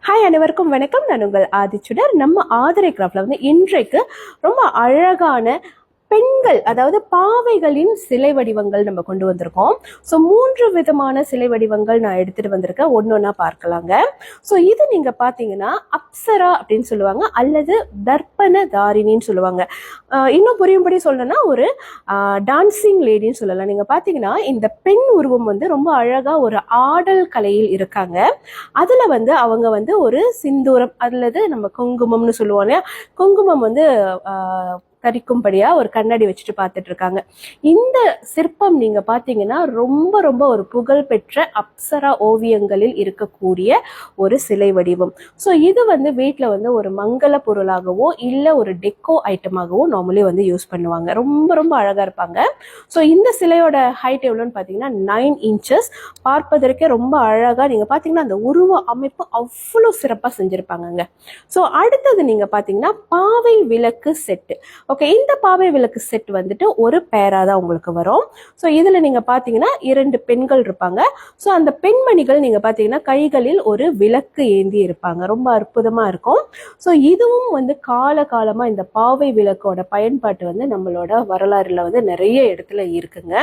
Hi அனைவருக்கும் வணக்கம். நான் உங்கள் ஆதிச்சுடர். நம்ம ஆதிரை கிராஃப்ட்ல வந்து இன்றைக்கு ரொம்ப அழகான பெண்கள், அதாவது பாவைகளின் சிலை வடிவங்கள் நம்ம கொண்டு வந்திருக்கோம். ஸோ 3 விதமான சிலை வடிவங்கள் நான் எடுத்துட்டு வந்திருக்கேன். ஒன்னொன்னா பார்க்கலாங்க. ஸோ இது நீங்க பாத்தீங்கன்னா அப்சரா அப்படின்னு சொல்லுவாங்க, அல்லது தர்ப்பண தாரிணின்னு சொல்லுவாங்க. இன்னும் புரியும்படி சொல்லணும்னா ஒரு டான்சிங் லேடின்னு சொல்லலாம். நீங்க பாத்தீங்கன்னா இந்த பெண் உருவம் வந்து ரொம்ப அழகா ஒரு ஆடல் கலையில் இருக்காங்க. அதுல வந்து அவங்க வந்து ஒரு சிந்தூரம் அல்லது நம்ம குங்குமம்னு சொல்லுவோம் இல்லையா, குங்குமம் வந்து கரிக்கும்படியா ஒரு கண்ணாடி வச்சுட்டு பார்த்துட்டு இருக்காங்க. இந்த சிற்பம் நீங்க பாத்தீங்கன்னா ரொம்ப ரொம்ப ஒரு புகழ் பெற்ற அப்சரா ஓவியங்களில் இருக்கக்கூடிய ஒரு சிலை வடிவம். ஸோ இது வந்து வீட்டில் வந்து ஒரு மங்கள பொருளாகவோ இல்லை ஒரு டெக்கோ ஐட்டமாகவோ நார்மலி வந்து யூஸ் பண்ணுவாங்க. ரொம்ப ரொம்ப அழகா இருப்பாங்க. ஸோ இந்த சிலையோட ஹைட் எவ்வளோன்னு பார்த்தீங்கன்னா 9 இன்ச்சஸ். பார்ப்பதற்கே ரொம்ப அழகா நீங்க பாத்தீங்கன்னா அந்த உருவ அமைப்பு அவ்வளோ சிறப்பாக செஞ்சிருப்பாங்கங்க. ஸோ அடுத்தது நீங்க பாத்தீங்கன்னா பாவை விளக்கு செட்டு. ஓகே, இந்த பாவை விளக்கு செட் வந்துட்டு ஒரு பேரா தான் உங்களுக்கு வரும். ஸோ இதுல நீங்க பாத்தீங்கன்னா 2 பெண்கள் இருப்பாங்க. ஸோ அந்த பெண்மணிகள் நீங்க பாத்தீங்கன்னா கைகளில் ஒரு விளக்கு ஏந்தி இருப்பாங்க. ரொம்ப அற்புதமா இருக்கும். ஸோ இதுவும் வந்து காலமா இந்த பாவை விளக்கோட பயன்பாட்டு வந்து நம்மளோட வரலாறுல வந்து நிறைய இடத்துல இருக்குங்க.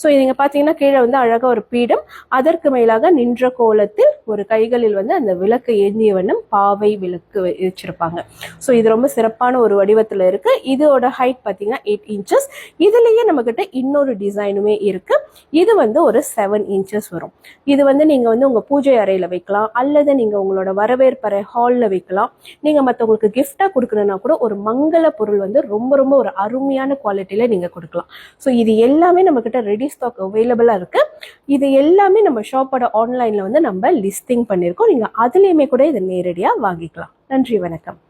ஸோ நீங்க பாத்தீங்கன்னா கீழே வந்து அழகா ஒரு பீடம், அதற்கு மேலாக நின்ற கோலத்தில் ஒரு கைகளில் வந்து அந்த விளக்கு ஏந்திய வண்ணம் பாவை விளக்கு வச்சிருப்பாங்க. ஸோ இது ரொம்ப சிறப்பான ஒரு வடிவத்துல இருக்கு. இதோட ஹைட் பார்த்தீங்கன்னா 8 இன்ச்சஸ். இதுலயே நம்ம கிட்ட இன்னொரு டிசைனுமே இருக்கு. இது வந்து ஒரு 7 இன்ச்சஸ் வரும். இது வந்து நீங்க வந்து உங்க பூஜை அறையில வைக்கலாம், அல்லது நீங்க உங்களோட வரவேற்பறை ஹால்ல வைக்கலாம். நீங்க மற்றவங்களுக்கு கிஃப்டா கொடுக்கணும்னா கூட ஒரு மங்கள பொருள் வந்து ரொம்ப ரொம்ப ஒரு அருமையான குவாலிட்டியில நீங்க கொடுக்கலாம். ஸோ இது எல்லாமே நம்ம கிட்ட ரெடி ஸ்டாக் அவைலபிளா இருக்கு. இது எல்லாமே நம்ம ஷாப்போட ஆன்லைன்ல வந்து நம்ம லிஸ்டிங் பண்ணியிருக்கோம். நீங்க அதுலயுமே கூட இதை நேரடியா வாங்கிக்கலாம். நன்றி, வணக்கம்.